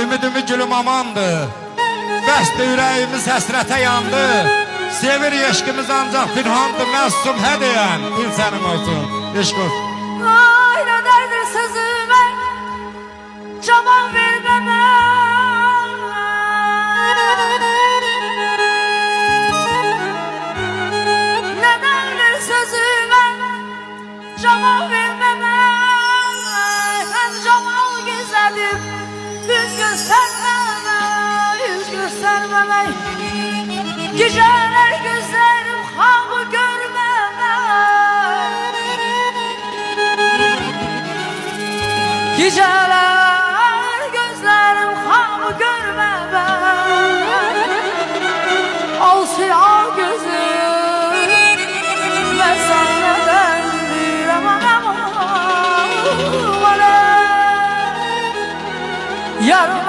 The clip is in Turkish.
ümidimi gülüm amandı. Bəsdə ürəyimiz həsrətə yandı. Sevir eşkimiz ancaq pinhandı məsum hədiyən. Bil sənin olsun, eşk olsun. Ay ne derdir sözüme, cevap vermeme. Ne derdir sözüme, cevap vermeme. Ben cevap gizledim, yüz göstermeme, yüz göstermeme. Geceler gözlerim hamı görmeme. Geceler gözlerim hamı görmeme. Al siyah gözüm ben senden diremem. Yarım